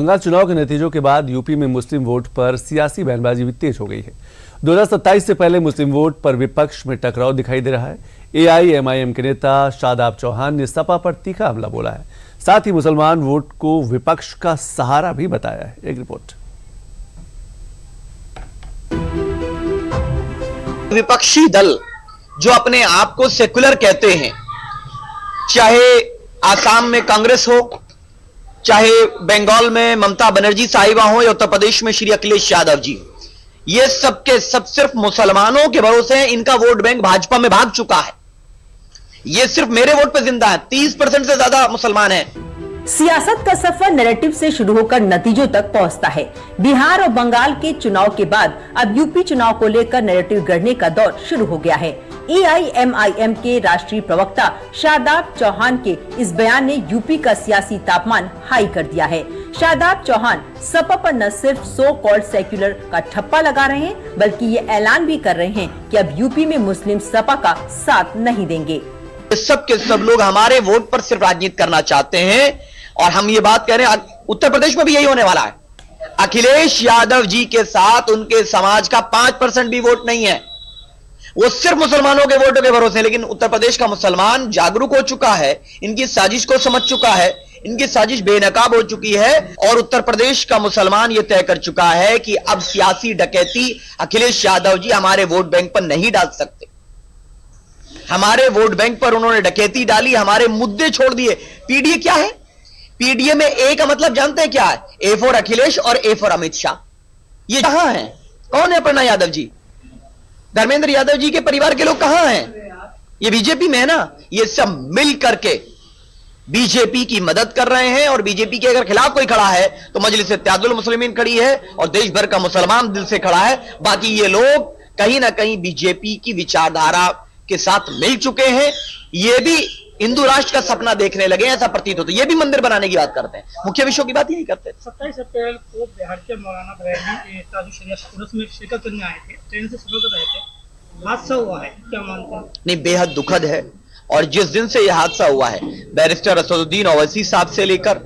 बंगाल चुनाव के नतीजों के बाद यूपी में मुस्लिम वोट पर सियासी बयानबाजी भी तेज हो गई है। 2027 से पहले मुस्लिम वोट पर विपक्ष में टकराव दिखाई दे रहा है। एआईएमआईएम के नेता शादाब चौहान ने सपा पर तीखा हमला बोला है। साथ ही मुसलमान वोट को विपक्ष का सहारा भी बताया है। एक रिपोर्ट। विपक्षी दल जो अपने आप को सेकुलर कहते हैं, चाहे आसाम में कांग्रेस हो, चाहे बंगाल में ममता बनर्जी साहिबा हो या उत्तर प्रदेश में श्री अखिलेश यादव जी, ये सब के सब सिर्फ मुसलमानों के भरोसे हैं। इनका वोट बैंक भाजपा में भाग चुका है। ये सिर्फ मेरे वोट पे जिंदा है। 30% से ज्यादा मुसलमान हैं। सियासत का सफर नैरेटिव से शुरू होकर नतीजों तक पहुंचता है। बिहार और बंगाल के चुनाव के बाद अब यूपी चुनाव को लेकर नैरेटिव गढ़ने का दौर शुरू हो गया है। एआईएमआईएम के राष्ट्रीय प्रवक्ता शादाब चौहान के इस बयान ने यूपी का सियासी तापमान हाई कर दिया है। शादाब चौहान सपा पर न सिर्फ सो कॉल्ड सेक्युलर का ठप्पा लगा रहे हैं, बल्कि ये ऐलान भी कर रहे हैं कि अब यूपी में मुस्लिम सपा का साथ नहीं देंगे। सब के सब लोग हमारे वोट पर सिर्फ राजनीति करना चाहते हैं और हम ये बात कह रहे हैं, उत्तर प्रदेश में भी यही होने वाला है। अखिलेश यादव जी के साथ उनके समाज का 5% भी वोट नहीं है। वो सिर्फ मुसलमानों के वोटों के भरोसे। लेकिन उत्तर प्रदेश का मुसलमान जागरूक हो चुका है, इनकी साजिश को समझ चुका है, इनकी साजिश बेनकाब हो चुकी है और उत्तर प्रदेश का मुसलमान यह तय कर चुका है कि अब सियासी डकैती अखिलेश यादव जी हमारे वोट बैंक पर नहीं डाल सकते। हमारे वोट बैंक पर उन्होंने डकैती डाली, हमारे मुद्दे छोड़ दिए। पीडीए क्या है? पीडीए में ए का मतलब जानते हैं क्या है? ए फॉर अखिलेश और ए फॉर अमित शाह। ये कहां है? कौन है अपर्णा यादव जी? धर्मेंद्र यादव जी के परिवार के लोग कहां हैं? ये बीजेपी में है ना। ये सब मिल करके बीजेपी की मदद कर रहे हैं और बीजेपी के अगर खिलाफ कोई खड़ा है तो मजलिस इत्तेहादुल मुस्लिमीन खड़ी है और देश भर का मुसलमान दिल से खड़ा है। बाकी ये लोग कहीं ना कहीं बीजेपी की विचारधारा के साथ मिल चुके हैं। ये भी हिंदू राष्ट्र का सपना देखने लगे, ऐसा प्रतीत होता है। ये भी मंदिर बनाने की बात करते हैं, मुख्य विषयों की बात यही करते हैं। 27 अप्रैल को बिहार के मौलाना बरेली ताजु शरिया कोर्स में शिरकत करने आए थे, ट्रेन से सफर कर रहे थे, हादसा हुआ है, क्या मानते हैं? नहीं, बेहद दुखद है। और जिस दिन से यह हादसा हुआ है, बैरिस्टर असदुद्दीन ओवैसी साहब से लेकर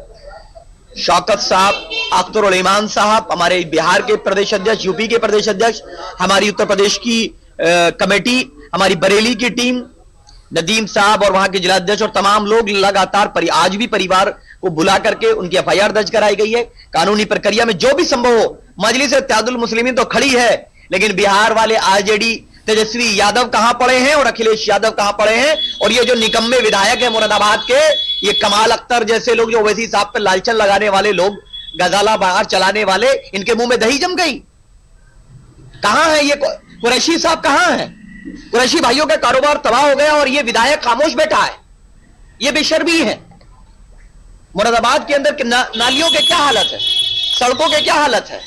शौकत साहब, अख्तर उल ईमान साहब, हमारे बिहार के प्रदेश अध्यक्ष, यूपी के प्रदेश अध्यक्ष, हमारी उत्तर प्रदेश की कमेटी, हमारी बरेली की टीम, नदीम साहब और वहां के जिलाध्यक्ष और तमाम लोग लगातार आज भी परिवार को बुला करके उनकी एफआईआर दर्ज कराई गई है। कानूनी प्रक्रिया में जो भी संभव हो, मजलिस इत्तेहादुल मुस्लिमीन तो खड़ी है, लेकिन बिहार वाले आरजेडी तेजस्वी यादव कहां पड़े हैं और अखिलेश यादव कहां पड़े हैं? और ये जो निकम्मे विधायक है मुरादाबाद के, ये कमाल अख्तर जैसे लोग, जो ओवैसी साहब पर लालचन लगाने वाले लोग, गजाला बाहर चलाने वाले, इनके मुंह में दही जम गई। कहां है ये कुरैशी साहब? कहां है? कुरैशी भाइयों का कारोबार तबाह हो गया और ये विधायक खामोश बैठा है। ये बेशर्मी है। मुरादाबाद के अंदर नालियों के क्या हालत है, सड़कों के क्या हालत है,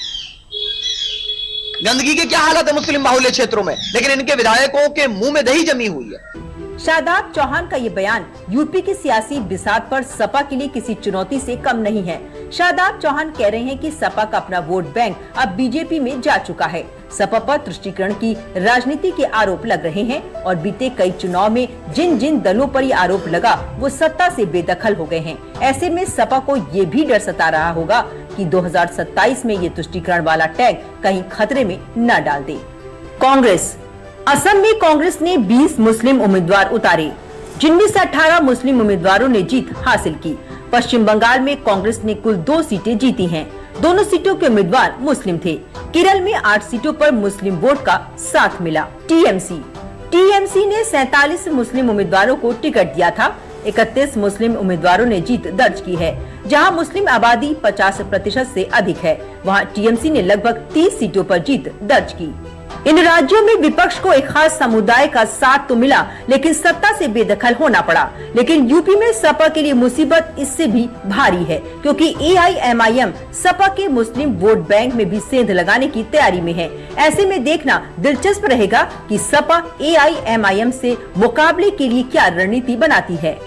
गंदगी के क्या हालत है मुस्लिम बाहुल्य क्षेत्रों में, लेकिन इनके विधायकों के मुंह में दही जमी हुई है। शादाब चौहान का ये बयान यूपी की सियासी बिसात पर सपा के लिए किसी चुनौती से कम नहीं है। शादाब चौहान कह रहे हैं कि सपा का अपना वोट बैंक अब बीजेपी में जा चुका है। सपा पर तुष्टीकरण की राजनीति के आरोप लग रहे हैं और बीते कई चुनाव में जिन जिन दलों पर ये आरोप लगा वो सत्ता से बेदखल हो गए हैं। ऐसे में सपा को ये भी डर सता रहा होगा कि 2027 में ये तुष्टीकरण वाला टैग कहीं खतरे में न डाल दे। कांग्रेस असम में कांग्रेस ने 20 मुस्लिम उम्मीदवार उतारे, जिनमें से 18 मुस्लिम उम्मीदवारों ने जीत हासिल की। पश्चिम बंगाल में कांग्रेस ने कुल 2 सीटें जीती हैं। दोनों सीटों के उम्मीदवार मुस्लिम थे। केरल में 8 सीटों पर मुस्लिम वोट का साथ मिला। टीएमसी ने 47 मुस्लिम उम्मीदवारों को टिकट दिया था। 31 मुस्लिम उम्मीदवारों ने जीत दर्ज की है। जहां मुस्लिम आबादी 50% से अधिक है, वहां टीएमसी ने लगभग 30 सीटों पर जीत दर्ज की। इन राज्यों में विपक्ष को एक खास समुदाय का साथ तो मिला, लेकिन सत्ता से बेदखल होना पड़ा। लेकिन यूपी में सपा के लिए मुसीबत इससे भी भारी है, क्योंकि एआईएमआईएम सपा के मुस्लिम वोट बैंक में भी सेंध लगाने की तैयारी में है। ऐसे में देखना दिलचस्प रहेगा कि सपा एआईएमआईएम से मुकाबले के लिए क्या रणनीति बनाती है।